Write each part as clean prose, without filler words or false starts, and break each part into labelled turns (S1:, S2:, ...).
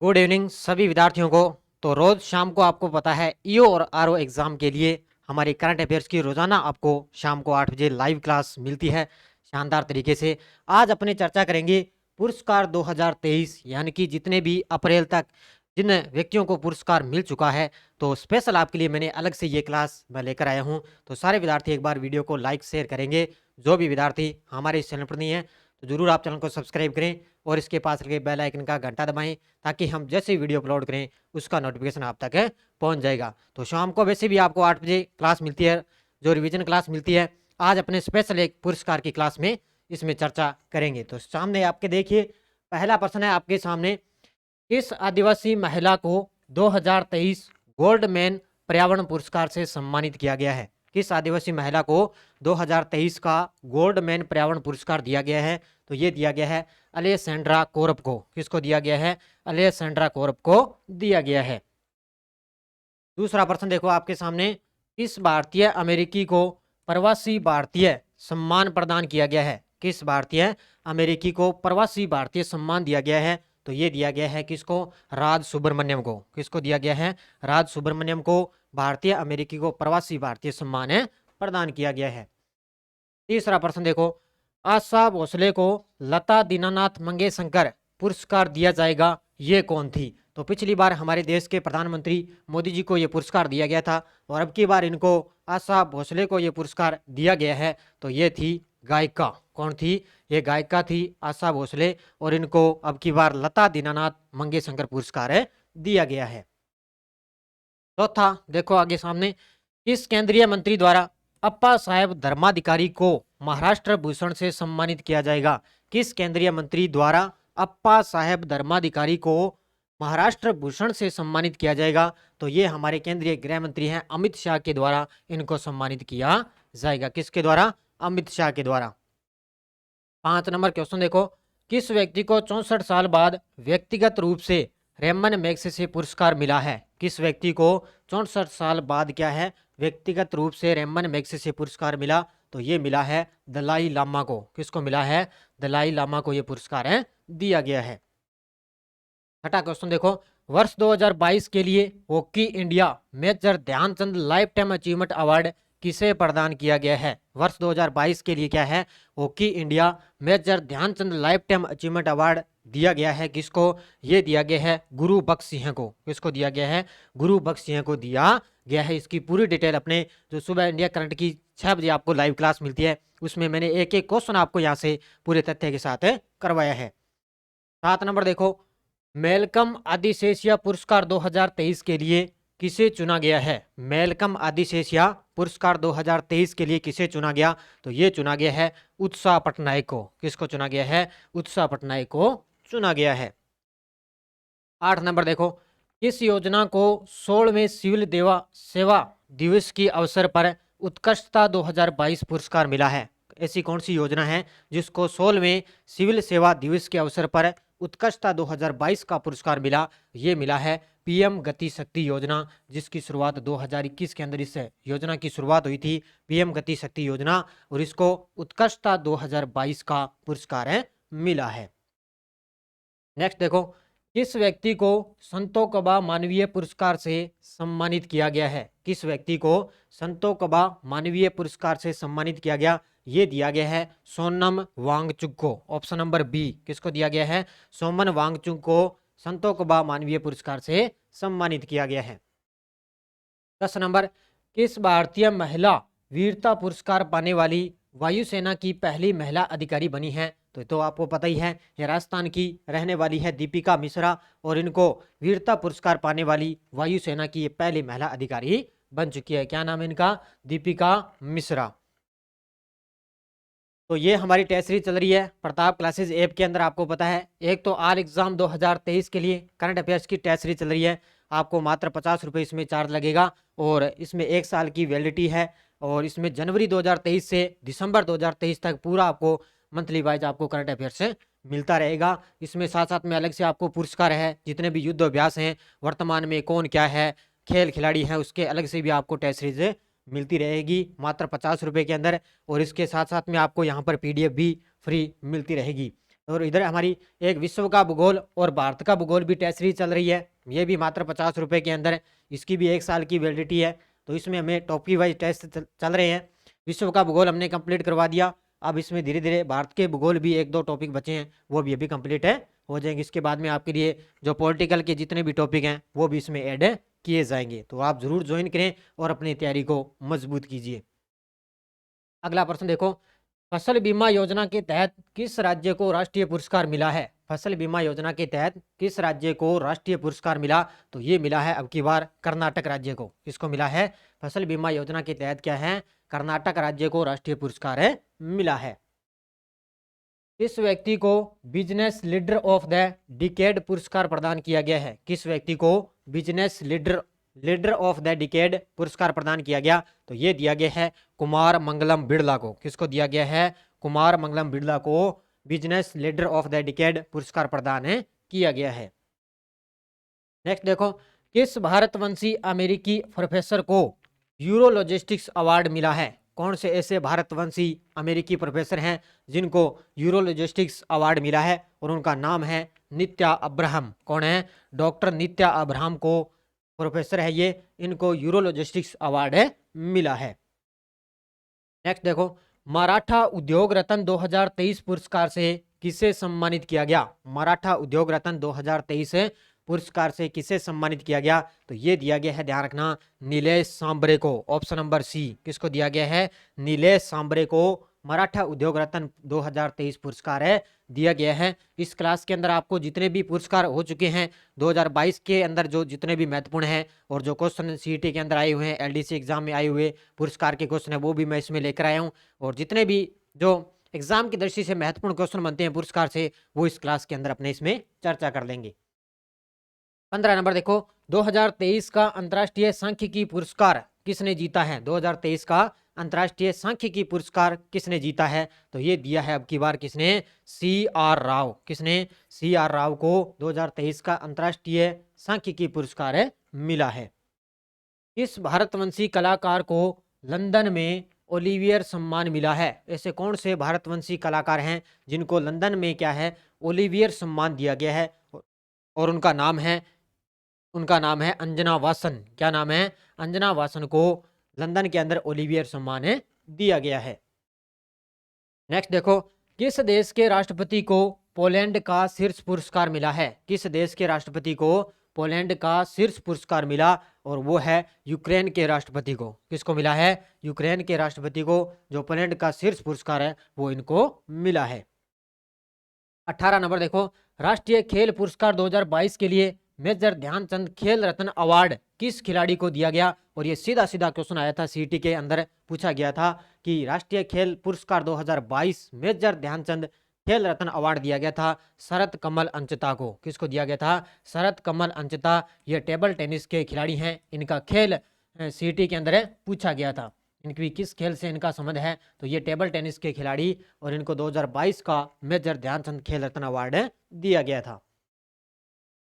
S1: Good evening सभी विद्यार्थियों को। तो रोज शाम को आपको पता है ईओ और आरओ एग्जाम के लिए हमारी करंट अफेयर्स की रोजाना आपको शाम को 8 बजे लाइव क्लास मिलती है शानदार तरीके से। आज अपने चर्चा करेंगे पुरस्कार 2023 यानी कि जितने भी अप्रैल तक जिन व्यक्तियों को पुरस्कार मिल चुका है, तो स्पेशल आपके लिए मैंने अलग से ये क्लास मैं लेकर आया हूँ। तो सारे विद्यार्थी एक बार वीडियो को लाइक शेयर करेंगे। जो भी विद्यार्थी हमारे इस चैनल पर नहीं है तो जरूर आप चैनल को सब्सक्राइब करें और इसके पास लगे बेल आइकन का घंटा दबाएं, ताकि हम जैसे वीडियो अपलोड करें उसका नोटिफिकेशन आप तक पहुंच जाएगा। तो शाम को वैसे भी आपको 8 बजे क्लास मिलती है, जो रिवीजन क्लास मिलती है। आज अपने स्पेशल एक पुरस्कार की क्लास में इसमें चर्चा करेंगे। तो सामने आपके देखिए पहला प्रश्न है आपके सामने, किस आदिवासी महिला को 2023 गोल्ड मैन पर्यावरण पुरस्कार से सम्मानित किया गया है? किस आदिवासी महिला को 2023 का गोल्ड मैन पर्यावरण पुरस्कार दिया गया है? तो ये दिया गया है अलेसेंड्रा कोरप को। किसको दिया गया है? अलेसेंड्रा कोरप को दिया गया है। दूसरा प्रश्न देखो आपके सामने, किस भारतीय अमेरिकी को प्रवासी भारतीय सम्मान प्रदान किया गया है? किस भारतीय अमेरिकी को प्रवासी भारतीय सम्मान दिया गया है? तो ये दिया गया है किसको? राज सुब्रमण्यम को। किसको दिया गया है? राज सुब्रमण्यम को भारतीय अमेरिकी को प्रवासी भारतीय सम्मान प्रदान किया गया है। तीसरा प्रश्न देखो, आशा भोसले को लता दीनानाथ मंगेशकर पुरस्कार दिया जाएगा, ये कौन थी? तो पिछली बार हमारे देश के प्रधानमंत्री मोदी जी को ये पुरस्कार दिया गया था और अब की बार इनको आशा भोसले को ये पुरस्कार दिया गया है। तो ये थी गायिका। कौन थी? ये गायिका थी आशा भोसले और इनको अब की बार लता दीनानाथ मंगेशकर पुरस्कार दिया गया है। चौथा देखो आगे सामने, किस केंद्रीय मंत्री द्वारा अप्पा साहेब धर्माधिकारी को महाराष्ट्र भूषण से सम्मानित किया जाएगा? किस केंद्रीय मंत्री द्वारा अप्पा साहेब धर्माधिकारी को महाराष्ट्र भूषण से सम्मानित किया जाएगा? तो ये हमारे केंद्रीय गृह मंत्री हैं अमित शाह के द्वारा इनको सम्मानित किया जाएगा। किसके द्वारा? अमित शाह के द्वारा। 5 नंबर क्वेश्चन देखो, किस व्यक्ति को 64 साल बाद व्यक्तिगत रूप से रेमन मैग्सेसे पुरस्कार मिला है? किस व्यक्ति को 64 साल बाद क्या है? व्यक्तिगत रूप से रेमन मैग्सेसे पुरस्कार मिला। तो ये मिला है दलाई लामा को। किसको मिला है? दलाई लामा को ये पुरस्कार दिया गया है। छठा क्वेश्चन देखो, वर्ष 2022 के लिए hockey India major Dhyan Chand lifetime achievement award किसे प्रदान किया गया है? वर्ष 2022 के लिए क्या है? Hockey India major Dhyan Chand lifetime achievement award दिया गया है किसको? ये दिया गया है गुरु बख्श सिंह को। किसको दिया गया है? गुरु बख्श सिंह को दिया गया है। इसकी पूरी डिटेल अपने जो सुबह इंडिया करंट की 6 बजे आपको लाइव क्लास मिलती है उसमें मैंने एक एक क्वेश्चन आपको यहाँ से पूरे तथ्य के साथ करवाया है। 7 नंबर देखो, मेलकम आदिशेषिया पुरस्कार 2023 के लिए किसे चुना गया है? मेलकम आदिशेषिया पुरस्कार 2023 के लिए किसे चुना गया? तो ये चुना गया है उत्साह पटनायक को। किसको चुना गया है? उत्साह पटनायक को चुना गया है। 8 नंबर देखो, किस योजना को 16वें सिविल देवा सेवा दिवस के अवसर पर उत्कृष्टता 2022 पुरस्कार मिला है? ऐसी कौन सी योजना है जिसको 16वें सिविल सेवा दिवस के अवसर पर उत्कृष्टता 2022 का पुरस्कार मिला? ये मिला है पीएम गति शक्ति योजना, जिसकी शुरुआत 2021 के अंदर इस योजना की शुरुआत हुई थी, पीएम गति शक्ति योजना, और इसको उत्कृष्टता 2022 का पुरस्कार मिला है। नेक्स्ट देखो, किस व्यक्ति को संतो कबा मानवीय पुरस्कार से सम्मानित किया गया है? किस व्यक्ति को संतो कबा मानवीय पुरस्कार से सम्मानित किया गया? ये दिया गया है सोनम वांगचुक को। Option number B. किसको दिया गया है? सोमन वांगचुक को संतो कबा मानवीय पुरस्कार से सम्मानित किया गया है। 10 नंबर, किस भारतीय महिला वीरता पुरस्कार पाने वाली वायुसेना की पहली महिला अधिकारी बनी है? तो आपको पता ही है, ये राजस्थान की रहने वाली है दीपिका मिश्रा और इनको वीरता पुरस्कार पाने वाली वायुसेना की ये पहली महिला अधिकारी बन चुकी है। क्या नाम है इनका? दीपिका मिश्रा। तो ये हमारी टेस्ट सीरीज चल रही है प्रताप क्लासेस ऐप के अंदर। आपको पता है एक तो आल एग्जाम 2023 के लिए करंट अफेयर्स की टेस्ट सीरीज चल रही है। आपको मात्र 50 रुपये इसमें चार्ज लगेगा और इसमें 1 साल की वैलिडिटी है और इसमें जनवरी 2023 से दिसंबर 2023 तक पूरा आपको मंथली वाइज आपको करंट अफेयर्स से मिलता रहेगा। इसमें साथ साथ में अलग से आपको पुरस्कार है, जितने भी युद्ध अभ्यास हैं, वर्तमान में कौन क्या है, खेल खिलाड़ी हैं, उसके अलग से भी आपको टेस्ट सीरीज मिलती रहेगी मात्र 50 रुपये के अंदर। और इसके साथ साथ में आपको यहाँ पर पीडीएफ भी फ्री मिलती रहेगी। और इधर हमारी एक विश्व का भूगोल और भारत का भूगोल भी टेस्ट सीरीज चल रही है, ये भी मात्र 50 रुपये के अंदर है। इसकी भी 1 साल की वैलिडिटी है। तो इसमें हमें टॉपिक वाइज टेस्ट चल रहे हैं। विश्व का भूगोल हमने कंप्लीट करवा दिया। अब इसमें धीरे धीरे भारत के भूगोल भी 1-2 टॉपिक बचे हैं, वो भी अभी कंप्लीट है हो जाएंगे। इसके बाद में आपके लिए जो पॉलिटिकल के जितने भी टॉपिक हैं वो भी इसमें ऐड किए जाएंगे। तो आप जरूर ज्वाइन करें और अपनी तैयारी को मजबूत कीजिए। अगला प्रश्न देखो, फसल बीमा योजना के तहत किस राज्य को राष्ट्रीय पुरस्कार मिला है? फसल बीमा योजना के तहत किस राज्य को राष्ट्रीय पुरस्कार मिला? तो ये मिला है अब की बार कर्नाटक राज्य को। किसको मिला है? फसल बीमा योजना के तहत क्या है? कर्नाटक राज्य को राष्ट्रीय पुरस्कार मिला है। किस व्यक्ति को business leader of the decade पुरस्कार प्रदान किया गया है? किस व्यक्ति को business leader of the decade पुरस्कार प्रदान किया गया? तो ये दिया गया है कुमार मंगलम बिरला को। किसको दिया गया है? कुमार मंगलम बिरला को business leader of the decade पुरस्कार प्रदान किया गया है। नेक्स्ट देखो, किस भारतवंशी अमेरिकी प्रोफेसर को यूरो लॉजिस्टिक्स अवार्ड मिला है? कौन से ऐसे भारतवंशी अमेरिकी प्रोफेसर हैं जिनको यूरो लॉजिस्टिक्स अवार्ड मिला है? और उनका नाम है नित्या अब्राहम। कौन है? डॉक्टर नित्या अब्राहम को प्रोफेसर है ये, इनको यूरो लॉजिस्टिक्स अवार्ड मिला है। नेक्स्ट देखो, मराठा उद्योग रत्न 2023 पुरस्कार से किसे सम्मानित किया गया? मराठा उद्योग रत्न 2023 पुरस्कार से किसे सम्मानित किया गया? तो ये दिया गया है, ध्यान रखना, नीलेश सांबरे को। Option number C. किसको दिया गया है? नीलेश सांबरे को मराठा उद्योग रत्न 2023 पुरस्कार दिया गया है। इस क्लास के अंदर आपको जितने भी पुरस्कार हो चुके हैं 2022 के अंदर, जो जितने भी महत्वपूर्ण हैं और जो क्वेश्चन सीईटी के अंदर आए हुए हैं, एलडीसी एग्जाम में आए हुए पुरस्कार के क्वेश्चन है, वो भी मैं इसमें लेकर आया हूँ। और जितने भी जो एग्जाम की दृष्टि से महत्वपूर्ण क्वेश्चन बनते हैं पुरस्कार से, वो इस क्लास के अंदर अपने इसमें चर्चा कर लेंगे। 15 नंबर देखो, 2023 का अंतर्राष्ट्रीय सांख्यिकी पुरस्कार किसने जीता है? 2023 का अंतर्राष्ट्रीय सांख्यिकी पुरस्कार किसने जीता है? तो ये दिया है अब की बार किसने? CR राव। किसने? CR राव को 2023 का अंतर्राष्ट्रीय सांख्यिकी पुरस्कार मिला है। किस भारतवंशी कलाकार को लंदन में ओलिवियर सम्मान मिला है? ऐसे कौन से भारतवंशी कलाकार हैं जिनको लंदन में क्या है? ओलिवियर सम्मान दिया गया है। और उनका नाम है अंजना वासन। क्या नाम है? अंजना वासन को लंदन के अंदर ओलिवियर सम्मान दिया गया है। नेक्स्ट देखो, किस देश के राष्ट्रपति को पोलैंड का शीर्ष पुरस्कार मिला है? किस देश के राष्ट्रपति को पोलैंड का शीर्ष पुरस्कार मिला? और वो है यूक्रेन के राष्ट्रपति को। किसको मिला है? यूक्रेन के राष्ट्रपति को जो पोलैंड का शीर्ष पुरस्कार है वो इनको मिला है। 18 नंबर देखो, राष्ट्रीय खेल पुरस्कार 2022 के लिए मेजर ध्यानचंद खेल रत्न अवार्ड किस खिलाड़ी को दिया गया? और ये सीधा सीधा क्वेश्चन आया था, सीईटी के अंदर पूछा गया था कि राष्ट्रीय खेल पुरस्कार 2022 मेजर ध्यानचंद खेल रत्न अवार्ड दिया गया था शरत कमल अंचता को। किसको दिया गया था? शरत कमल अंचता। ये टेबल टेनिस के खिलाड़ी हैं। इनका खेल सीईटी के अंदर पूछा गया था, इनकी किस खेल से इनका संबंध है? तो ये टेबल टेनिस के खिलाड़ी, और इनको 2022 का मेजर ध्यानचंद खेल रत्न अवार्ड दिया गया था।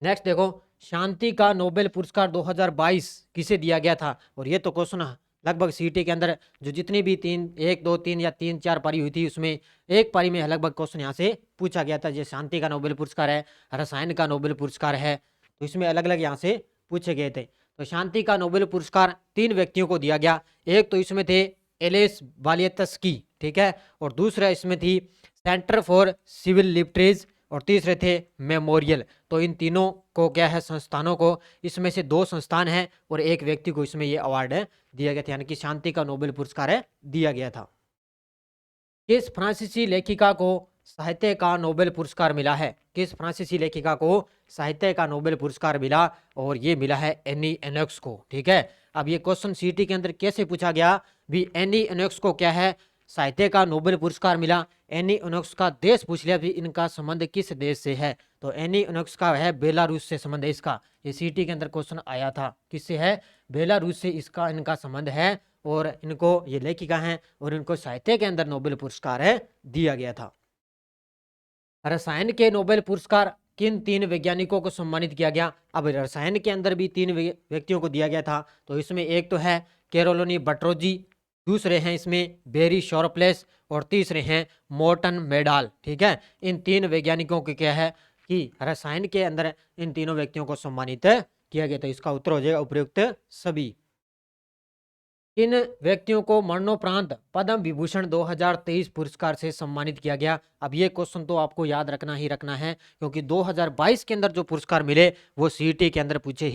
S1: नेक्स्ट देखो, शांति का नोबेल पुरस्कार 2022 किसे दिया गया था? और ये तो क्वेश्चन लगभग सीईटी के अंदर जो जितनी भी 1, 2, 3 या 3-4 पारी हुई थी, उसमें एक पारी में लगभग क्वेश्चन यहाँ से पूछा गया था। ये शांति का नोबेल पुरस्कार है, रसायन का नोबेल पुरस्कार है, तो इसमें अलग अलग यहाँ से पूछे गए थे। तो शांति का नोबेल पुरस्कार 3 व्यक्तियों को दिया गया। एक तो इसमें थे एलेस वालियत्स्की, ठीक है, और दूसरा इसमें थी सेंटर फॉर सिविल लिबर्टीज, और तीसरे थे मेमोरियल। तो इन तीनों को क्या है? संस्थानों को, इसमें से 2 संस्थान हैं और एक व्यक्ति को इसमें ये अवार्ड दिया गया था, यानी कि शांति का नोबेल पुरस्कार दिया गया था। किस फ्रांसीसी लेखिका को साहित्य का नोबेल पुरस्कार मिला है? किस फ्रांसीसी लेखिका को साहित्य का नोबेल पुरस्कार मिला? और ये मिला है एनी एनोक्स को, ठीक है। अब ये क्वेश्चन सीईटी के अंदर कैसे पूछा गया भी, एनी एनोक्स को क्या है साहित्य का नोबेल पुरस्कार मिला। एनी एनोक्स का देश पूछ लिया भी, इनका संबंध किस देश से है? तो एनी एनोक्स का है बेलारूस से संबंध है इसका। ये सीईटी के अंदर क्वेश्चन आया था, किससे है? बेलारूस से इसका इनका संबंध है, और इनको ये लेखिका हैं और इनको साहित्य के अंदर नोबेल पुरस्कार दिया गया था। रसायन के नोबेल पुरस्कार किन 3 वैज्ञानिकों को सम्मानित किया गया? अब रसायन के अंदर भी 3 व्यक्तियों को दिया गया था। तो इसमें एक तो है कैरोलिनी बट्रोजी, दूसरे हैं इसमें बेरी शॉर्पलेस और तीसरे हैं मोर्टन मेडाल। ठीक है, इन तीन वैज्ञानिकों के क्या है कि रसायन के अंदर इन तीनों व्यक्तियों को सम्मानित किया गया। तो इसका उत्तर हो जाएगा उपयुक्त सभी। इन व्यक्तियों को मरणोपरांत पद्म विभूषण 2023 पुरस्कार से सम्मानित किया गया। अब ये क्वेश्चन तो आपको याद रखना ही रखना है, क्योंकि 2022 के अंदर जो पुरस्कार मिले वो सीईटी के अंदर पूछे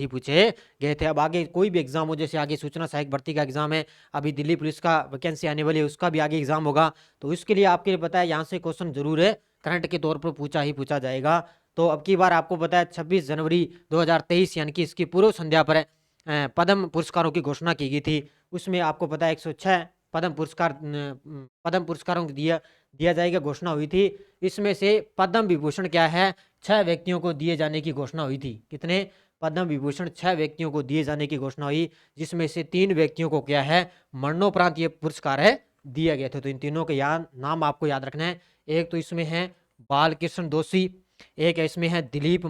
S1: गए थे। अब आगे कोई भी एग्जाम हो, जैसे आगे सूचना सहायक भर्ती का एग्जाम है, अभी दिल्ली पुलिस का वैकेंसी आने वाली है, उसका भी आगे एग्जाम होगा, तो इसके लिए आपके लिए पता है यहाँ से क्वेश्चन जरूर है करंट के तौर पर पूछा जाएगा। तो अब की बार आपको पता है 26 जनवरी 2023 यानी कि इसकी पूर्व संध्या पर पद्म पुरस्कारों की घोषणा की गई थी। उसमें आपको पता है 106 पद्म पुरस्कारों को दिया जाएगा घोषणा हुई थी। इसमें से पद्म विभूषण क्या है 6 व्यक्तियों को दिए जाने की घोषणा हुई थी। कितने पद्म विभूषण 6 व्यक्तियों को दिए जाने की घोषणा हुई, जिसमें से 3 व्यक्तियों को क्या है मरणोपरांत ये पुरस्कार है दिया गया था। तो इन तीनों के नाम आपको याद रखना है। एक तो इसमें है बालकृष्ण दोषी, एक इसमें है दिलीप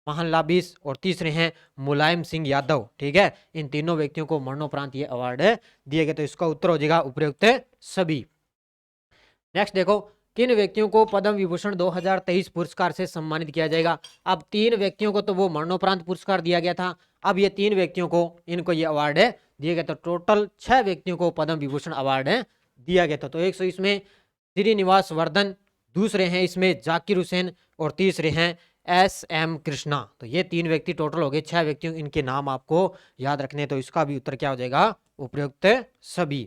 S1: महालनोबिस और तीसरे हैं मुलायम सिंह यादव। ठीक है, इन तीनों व्यक्तियों को मरणोपरांत ये अवार्ड दिए गए। तो इसका उत्तर हो जाएगा उपयुक्त सभी। नेक्स्ट देखो, किन व्यक्तियों को पद्म विभूषण 2023 पुरस्कार से सम्मानित किया जाएगा। अब 3 व्यक्तियों को तो वो मरणोपरांत पुरस्कार दिया गया था, अब ये 3 व्यक्तियों को इनको ये अवार्ड दिया गया। तो टोटल 6 व्यक्तियों को पद्म विभूषण अवार्ड दिया गया था। तो एक इसमें श्रीनिवास वर्धन, दूसरे हैं इसमें जाकिर हुसैन और तीसरे हैं एस.एम. कृष्णा। तो ये 3 व्यक्ति टोटल हो गए 6 व्यक्तियों, इनके नाम आपको याद रखने। तो इसका भी उत्तर क्या हो जाएगा उपयुक्त सभी।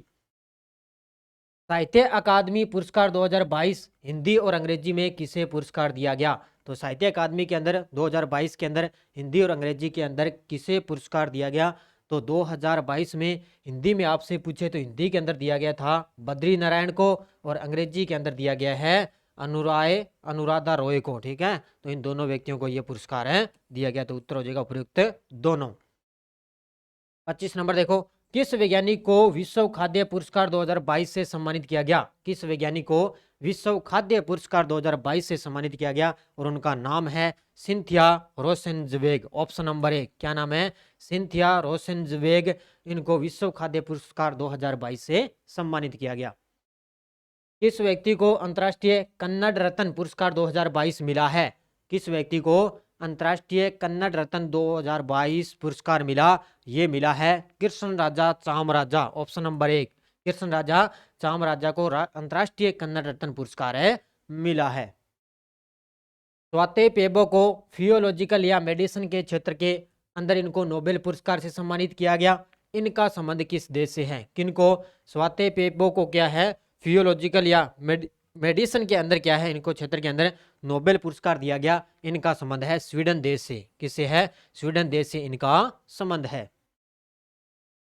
S1: साहित्य अकादमी पुरस्कार 2022 हिंदी और अंग्रेजी में किसे पुरस्कार दिया गया। तो साहित्य अकादमी के अंदर 2022 के अंदर हिंदी और अंग्रेजी के अंदर किसे पुरस्कार दिया गया। तो 2022 में हिंदी में आपसे पूछे तो हिंदी के अंदर दिया गया था बद्री नारायण को, और अंग्रेजी के अंदर दिया गया है अनुराधा रॉय को। ठीक है, तो इन दोनों व्यक्तियों को यह पुरस्कार दिया गया। तो उत्तर हो जाएगा उपयुक्त दोनों। 25 नंबर देखो, किस वैज्ञानिक को विश्व खाद्य पुरस्कार 2022 से सम्मानित किया गया। किस वैज्ञानिक को विश्व खाद्य पुरस्कार 2022 से सम्मानित किया गया, और उनका नाम है सिंथिया रोसेनजवेग। ऑप्शन नंबर 1 क्या नाम है, सिंथिया रोसेनजवेग। इनको विश्व खाद्य पुरस्कार 2022 से सम्मानित किया गया। किस व्यक्ति को अंतर्राष्ट्रीय कन्नड़ रत्न पुरस्कार 2022 मिला है। किस व्यक्ति को अंतर्राष्ट्रीय कन्नड़ रत्न 2022 पुरस्कार मिला, ये मिला है कृष्ण राजा चामराजा। ऑप्शन नंबर 1 कृष्ण राजा चामराजा को अंतर्राष्ट्रीय कन्नड़ रत्न पुरस्कार मिला है। स्वाते पेबो को फियोलॉजिकल या मेडिसिन के क्षेत्र के अंदर इनको नोबेल पुरस्कार से सम्मानित किया गया। इनका संबंध किस देश से है। किनको स्वाते पेबो को क्या है फियोलॉजिकल या मेडिसिन के अंदर क्या है इनको क्षेत्र के अंदर नोबेल पुरस्कार दिया गया। इनका संबंध है स्वीडन देश से। किससे है, स्वीडन देश से इनका संबंध है।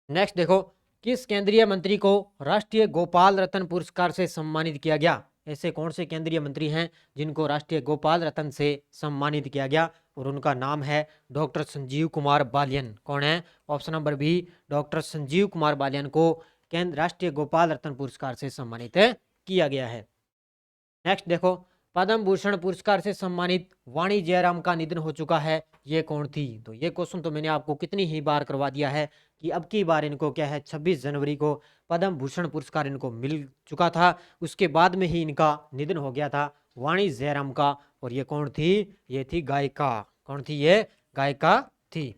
S1: नेक्स्ट देखो, किस केंद्रीय मंत्री को राष्ट्रीय गोपाल रत्न पुरस्कार से सम्मानित किया गया। ऐसे कौन से केंद्रीय मंत्री हैं जिनको राष्ट्रीय गोपाल रत्न से सम्मानित किया गया, और उनका नाम है डॉक्टर संजीव कुमार बालियन। कौन है, option number B doctor Sanjeev Kumar Baliyan को केंद्र राष्ट्रीय गोपाल रत्न पुरस्कार से सम्मानित किया गया है। नेक्स्ट देखो, पद्म भूषण पुरस्कार से सम्मानित वाणी जयराम का निधन हो चुका है, ये कौन थी। तो ये क्वेश्चन तो मैंने आपको कितनी ही बार करवा दिया है कि अब की बार इनको क्या है 26 जनवरी को पद्म भूषण पुरस्कार इनको मिल चुका था, उसके बाद में ही इनका निधन हो गया था वाणी जयराम का। और ये कौन थी, ये थी गायिका। कौन थी, ये गायिका थी।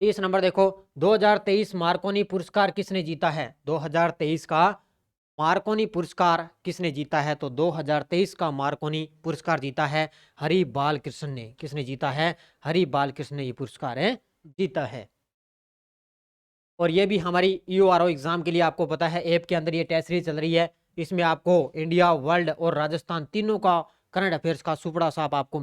S1: 30 नंबर देखो, 2023 मार्कोनी पुरस्कार किसने जीता है। 2023 का मार्कोनी पुरस्कार किसने जीता है। तो 2023 का मार्कोनी पुरस्कार जीता है हरि बालकृष्ण ने। किसने जीता है, हरि बालकृष्ण ने ये पुरस्कार जीता है। और ये भी हमारी ईओआरओ एग्जाम के लिए आपको पता है ऐप के अंदर ये टेस्ट सीरीज चल रही है। इसमें आपको इंडिया, वर्ल्ड और राजस्थान तीनों का करंट अफेयर्स का सुपड़ा साफ आपको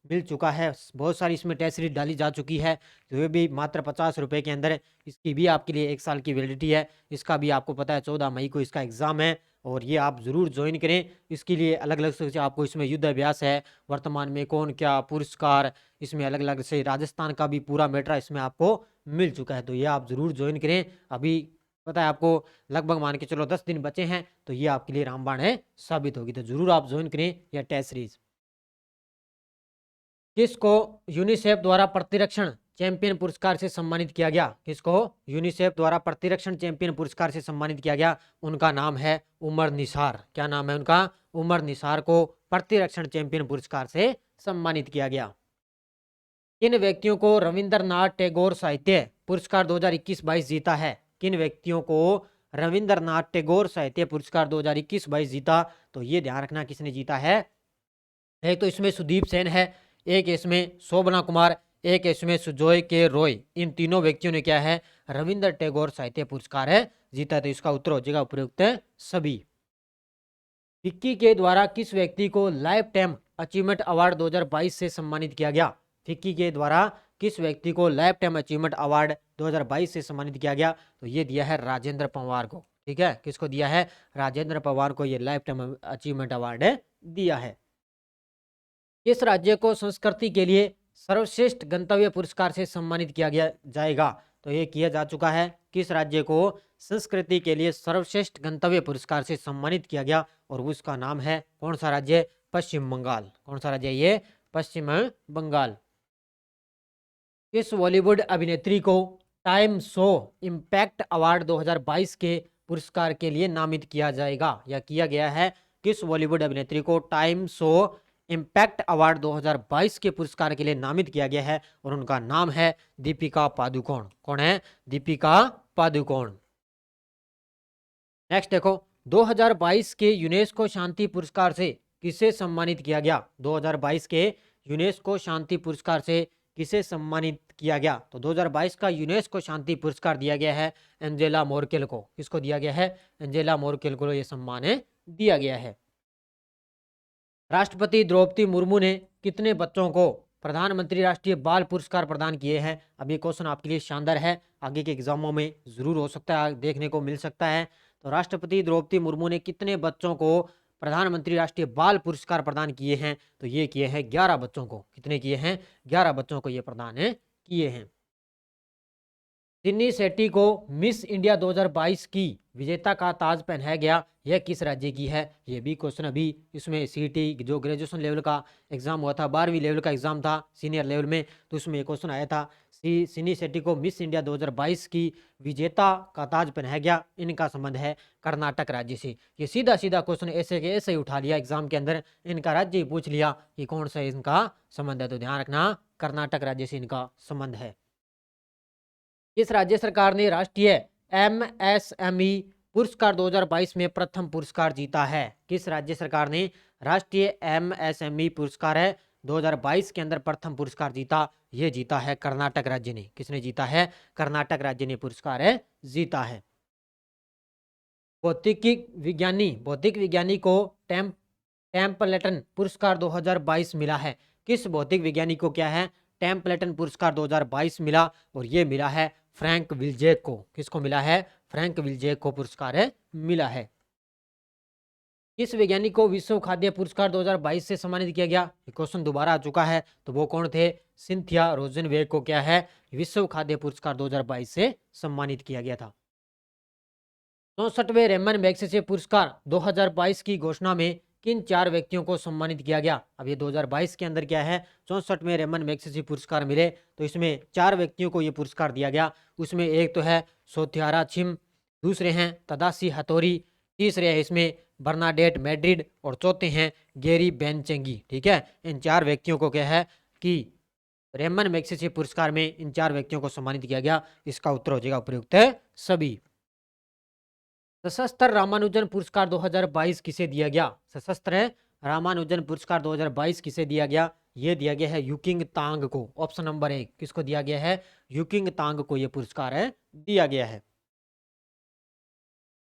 S1: मिल चुका है। बहुत सारी इसमें टेस्ट सीरीज डाली जा चुकी है, तो ये भी मात्र 50 रुपये के अंदर। इसकी भी आपके लिए 1 साल की वैलिडिटी है। इसका भी आपको पता है 14 मई को इसका एग्ज़ाम है, और ये आप ज़रूर ज्वाइन करें। इसके लिए अलग अलग से आपको इसमें युद्ध अभ्यास है, वर्तमान में कौन क्या पुरस्कार, इसमें अलग अलग से राजस्थान का भी पूरा मैटर इसमें आपको मिल चुका है। तो ये आप ज़रूर ज्वाइन करें। अभी पता है आपको लगभग मान के चलो 10 दिन बचे हैं, तो ये आपके लिए रामबाण साबित होगी। तो ज़रूर आप ज्वाइन करें यह टेस्ट सीरीज। किसको यूनिसेफ द्वारा प्रतिरक्षण चैंपियन पुरस्कार से सम्मानित किया गया। किसको? यूनिसेफ द्वारा प्रतिरक्षण चैंपियन पुरस्कार से सम्मानित किया गया। उनका नाम है उमर निसार। क्या नाम है उनका? उमर निसार को प्रतिरक्षण चैंपियन पुरस्कार से सम्मानित किया गया। किन व्यक्तियों को रविंद्रनाथ टैगोर साहित्य पुरस्कार 2021-22 जीता है? किन व्यक्तियों को रविंद्रनाथ टैगोर साहित्य पुरस्कार 2021-22 जीता? तो ये ध्यान रखना किसने जीता है। एक तो इसमें सुदीप सेन है, एक इसमें शोभना कुमार, एक इसमें सुजॉय के रॉय। इन तीनों व्यक्तियों ने क्या है? रविंद्र टैगोर साहित्य पुरस्कार है जीता। तो इसका उत्तर हो जाएगा उपयुक्त सभी। फिक्की के द्वारा किस व्यक्ति को लाइफ टाइम अचीवमेंट अवार्ड 2022 से सम्मानित किया गया? फिक्की के द्वारा किस व्यक्ति को लाइफ टाइम अचीवमेंट अवार्ड 2022 से सम्मानित किया गया? तो ये दिया है राजेंद्र पवार को। ठीक है, किसको दिया है? राजेंद्र पवार को ये लाइफ टाइम अचीवमेंट अवार्ड दिया है। किस राज्य को संस्कृति के लिए सर्वश्रेष्ठ गंतव्य पुरस्कार से सम्मानित किया गया जाएगा? तो ये किया जा चुका है। किस राज्य को संस्कृति के लिए सर्वश्रेष्ठ गंतव्य पुरस्कार से सम्मानित किया गया? और उसका नाम है कौन सा राज्य? पश्चिम बंगाल। कौन सा राज्य? ये पश्चिम बंगाल। किस बॉलीवुड अभिनेत्री को टाइम शो इम्पैक्ट अवार्ड 2022 के पुरस्कार के लिए नामित किया जाएगा या किया गया है? किस बॉलीवुड अभिनेत्री को टाइम शो इम्पैक्ट अवार्ड 2022 के पुरस्कार के लिए नामित किया गया है? और उनका नाम है दीपिका पादुकोण। कौन है? दीपिका पादुकोण। नेक्स्ट देखो, 2022 के यूनेस्को शांति पुरस्कार से किसे सम्मानित किया गया? 2022 के यूनेस्को शांति पुरस्कार से किसे सम्मानित किया गया? तो 2022 का यूनेस्को शांति पुरस्कार दिया गया है एंजेला मोर्केल को। किसको दिया गया है? एंजेला मोर्केल को ये सम्मान दिया गया है। राष्ट्रपति द्रौपदी मुर्मू ने कितने बच्चों को प्रधानमंत्री राष्ट्रीय बाल पुरस्कार प्रदान किए हैं? अब ये क्वेश्चन आपके लिए शानदार है, आगे के एग्जामों में जरूर हो सकता है, देखने को मिल सकता है। तो राष्ट्रपति द्रौपदी मुर्मू ने कितने बच्चों को प्रधानमंत्री राष्ट्रीय बाल पुरस्कार प्रदान किए हैं? तो ये किए हैं 11 बच्चों को। कितने किए हैं? 11 बच्चों को ये प्रदान किए हैं। सिन्नी शेट्टी को मिस इंडिया 2022 की विजेता का ताज पहनाया गया, यह किस राज्य की है? ये भी क्वेश्चन अभी इसमें सीटी जो ग्रेजुएशन लेवल का एग्जाम हुआ था, 12वीं लेवल का एग्जाम था सीनियर लेवल में, तो उसमें एक क्वेश्चन आया था सिन्नी शेट्टी को मिस इंडिया 2022 की विजेता का ताज पहनाया गया, इनका संबंध है कर्नाटक राज्य से। ये सीधा सीधा क्वेश्चन ऐसे के ऐसे ही उठा लिया एग्जाम के अंदर, इनका राज्य ही पूछ लिया कि कौन सा इनका संबंध है। तो ध्यान रखना कर्नाटक राज्य से इनका संबंध है। किस राज्य सरकार ने राष्ट्रीय एमएसएमई पुरस्कार 2022 में प्रथम पुरस्कार जीता है? किस राज्य सरकार ने राष्ट्रीय एमएसएमई पुरस्कार 2022 के अंदर प्रथम पुरस्कार जीता? ये जीता है कर्नाटक राज्य ने। किसने जीता है? कर्नाटक राज्य ने पुरस्कार जीता है। भौतिक विज्ञानी को टेम्पलेटन पुरस्कार 2022 मिला है। किस भौतिक विज्ञानी को क्या है? टेम्पलेटन पुरस्कार 2022 मिला, और ये मिला है फ्रैंक विल्जेक को। किसको मिला है? फ्रैंक विल्जेक को पुरस्कार मिला है। किस वैज्ञानिक को विश्व खाद्य पुरस्कार 2022 से सम्मानित किया गया? क्वेश्चन दोबारा आ चुका है, तो वो कौन थे? सिंथिया रोजनबेक को क्या है? विश्व खाद्य पुरस्कार 2022 से सम्मानित किया गया था। 64वें रेमन मैग्सेसे पुरस्कार 2022 की घोषणा में किन 4 व्यक्तियों को सम्मानित किया गया? अब ये 2022 के अंदर क्या है? 64वें रेमन मैग्सेसे पुरस्कार मिले, तो इसमें 4 व्यक्तियों को ये पुरस्कार दिया गया। उसमें एक तो है सोथियारा छिम, दूसरे हैं तदासी हथोरी, तीसरे है इसमें बर्नाडेट मैड्रिड, और चौथे हैं गेरी बेनचेंगी। ठीक है, इन 4 व्यक्तियों को क्या है कि रेमन मैग्सेसे पुरस्कार में इन 4 व्यक्तियों को सम्मानित किया गया। इसका उत्तर हो जाएगा उपयुक्त सभी। सशस्त्र रामानुजन पुरस्कार 2022 किसे दिया गया? सशस्त्र रामानुजन पुरस्कार 2022 किसे दिया गया? ये दिया गया है यूकिंग तांग को। ऑप्शन नंबर 1 किसको दिया गया है? यूकिंग तांग को ये पुरस्कार दिया गया है।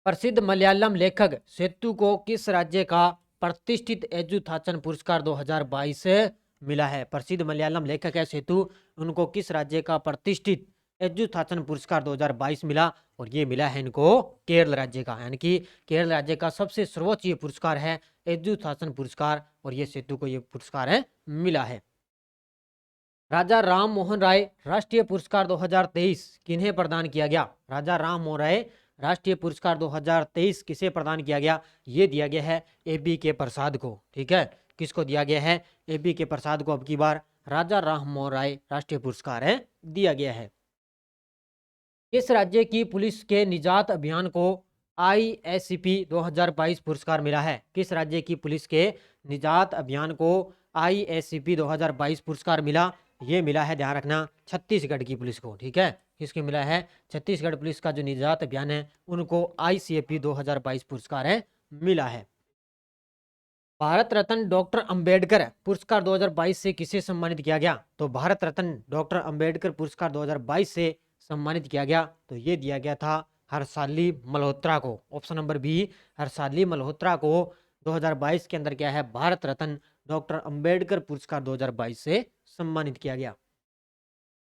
S1: प्रसिद्ध मलयालम लेखक सेतु को किस राज्य का प्रतिष्ठित एजुथाचन पुरस्कार 2022 मिला है? प्रसिद्ध मलयालम लेखक है सेतु, उनको किस राज्य का प्रतिष्ठित एजुथाचन पुरस्कार 2022 मिला? और ये मिला है इनको केरल राज्य का, यानी कि केरल राज्य का सबसे सर्वोच्च ये पुरस्कार है एजुथाचन पुरस्कार, और ये सेतु को ये पुरस्कार मिला है। राजा राम मोहन राय राष्ट्रीय पुरस्कार 2023 किन्हें प्रदान किया गया? राजा राम मोहन राय राष्ट्रीय पुरस्कार 2023 किसे प्रदान किया गया? ये दिया गया है AB के प्रसाद को। ठीक है, किसको दिया गया है? AB के प्रसाद को अब की बार राजा राममोहन राय राष्ट्रीय पुरस्कार है दिया गया है। किस राज्य की पुलिस के निजात अभियान को ISCP 2022 पुरस्कार मिला है? किस राज्य की पुलिस के निजात अभियान को ISCP 2022 पुरस्कार मिला? ये मिला है, ध्यान रखना, छत्तीसगढ़ की पुलिस को। ठीक है, किसको मिला है? छत्तीसगढ़ पुलिस का जो निजात अभियान है उनको ICP 2022 पुरस्कार है मिला है। भारत रत्न डॉक्टर अंबेडकर पुरस्कार 2022 से किसे सम्मानित किया गया? तो भारत रत्न डॉक्टर अंबेडकर पुरस्कार 2022 से सम्मानित किया गया, तो ये दिया गया था हर्षाली मल्होत्रा को। Option number B, Harshali Malhotra को 2022 के अंदर क्या है, भारत रत्न डॉक्टर अंबेडकर पुरस्कार 2022 से सम्मानित किया गया।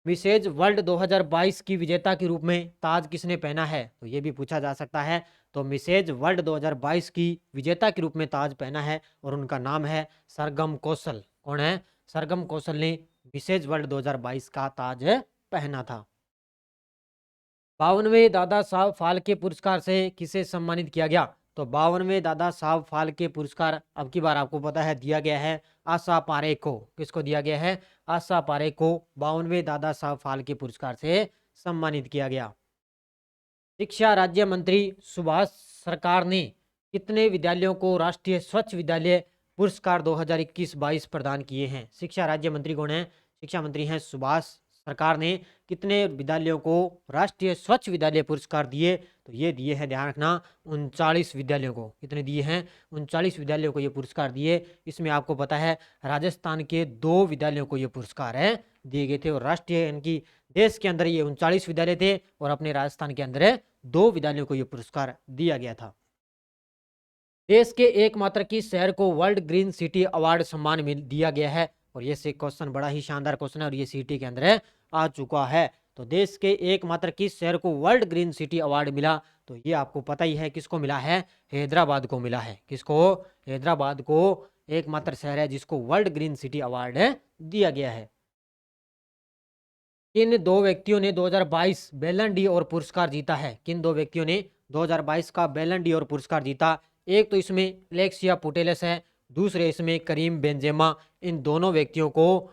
S1: मिसेज वर्ल्ड 2022 की विजेता के रूप में ताज किसने पहना है? तो ये भी पूछा जा सकता है। तो मिसेज वर्ल्ड 2022 की विजेता के रूप में ताज पहना है और उनका नाम है सरगम कौशल। कौन है? सरगम कौशल ने मिसेज वर्ल्ड 2022 का ताज पहना था। 52वें दादा साहब फाल्के पुरस्कार से किसे सम्मानित किया गया? तो 52वें दादा साहब फाल्के पुरस्कार अब की बार आपको पता है दिया गया है आशा पारेख को। किसको दिया गया है? आशा पारेख को 52वें दादा साहब फाल्के पुरस्कार से सम्मानित किया गया। शिक्षा राज्य मंत्री सुभाष सरकार ने कितने विद्यालयों को राष्ट्रीय स्वच्छ विद्यालय पुरस्कार 2021-22 प्रदान किए हैं? शिक्षा राज्य मंत्री कौन है? शिक्षा मंत्री हैं सुभाष सरकार ने कितने विद्यालयों को राष्ट्रीय स्वच्छ विद्यालय पुरस्कार दिए? तो ये दिए हैं, ध्यान रखना, 39 विद्यालयों को। कितने दिए हैं? 39 विद्यालयों को ये पुरस्कार दिए। इसमें आपको पता है राजस्थान के 2 विद्यालयों को ये पुरस्कार है दिए गए थे और राष्ट्रीय इनकी देश के अंदर ये 39 विद्यालय थे और अपने राजस्थान के अंदर 2 विद्यालयों को ये पुरस्कार दिया गया था। देश के एकमात्र किस शहर को वर्ल्ड ग्रीन सिटी अवार्ड सम्मान दिया गया है? और ये से क्वेश्चन बड़ा ही शानदार क्वेश्चन है और ये सिटी के अंदर आ चुका है। तो देश के एकमात्र किस शहर को वर्ल्ड ग्रीन सिटी अवार्ड मिला? तो ये आपको पता ही है किसको मिला है, हैदराबाद को मिला है। किसको? हैदराबाद को एकमात्र शहर है जिसको वर्ल्ड ग्रीन सिटी अवार्ड दिया गया है। किन 2 व्यक्तियों ने 2022 बैलन डी और पुरस्कार जीता है? किन 2 व्यक्तियों ने 2022 का बैलन डी और पुरस्कार जीता? एक तो इसमें एलेक्सिया पुटेलस है, दूसरे इसमें करीम बेंजेमा। इन दोनों व्यक्तियों को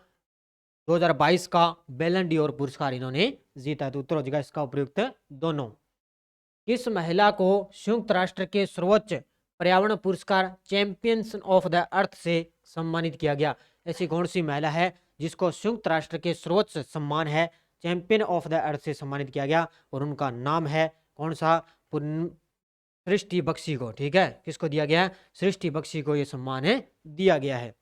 S1: 2022 का बैलन डी और पुरस्कार इन्होंने जीता। तो उत्तर हो जाएगा इसका उपयुक्त दोनों। किस महिला को संयुक्त राष्ट्र के सर्वोच्च पर्यावरण पुरस्कार चैंपियंस ऑफ द अर्थ से सम्मानित किया गया? ऐसी कौन सी महिला है जिसको संयुक्त राष्ट्र के सर्वोच्च सम्मान है चैंपियन ऑफ द अर्थ से सम्मानित किया गया? और उनका नाम है कौन सा? सृष्टि बख्शी को। ठीक है, किसको दिया गया है? सृष्टि बख्शी को ये सम्मान दिया गया है।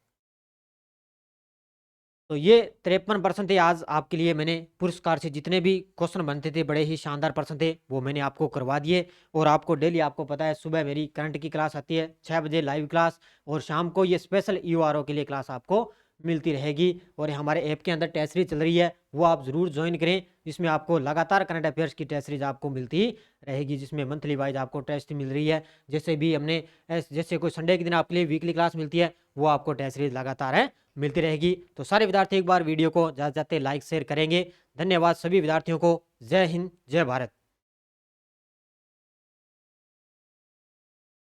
S1: तो ये 53% थे आज आपके लिए। मैंने पुरस्कार से जितने भी क्वेश्चन बनते थे, बड़े ही शानदार प्रश्न थे, वो मैंने आपको करवा दिए। और आपको डेली, आपको पता है, सुबह मेरी करंट की क्लास आती है 6 बजे लाइव क्लास, और शाम को ये स्पेशल URO के लिए क्लास आपको मिलती रहेगी। और हमारे ऐप के अंदर टेस्ट सीरीज चल रही है, वो आप ज़रूर ज्वाइन करें, जिसमें आपको लगातार करंट अफेयर्स की टेस्ट सीरीज आपको मिलती रहेगी, जिसमें मंथली वाइज आपको टेस्ट मिल रही है। जैसे भी हमने जैसे कोई संडे के दिन आपके लिए वीकली क्लास मिलती है, वो आपको टेस्ट सीरीज लगातार मिलती रहेगी। तो सारे विद्यार्थी एक बार वीडियो को ज़्यादा से ज़्यादा लाइक शेयर करेंगे। धन्यवाद सभी विद्यार्थियों को। जय हिंद, जय भारत।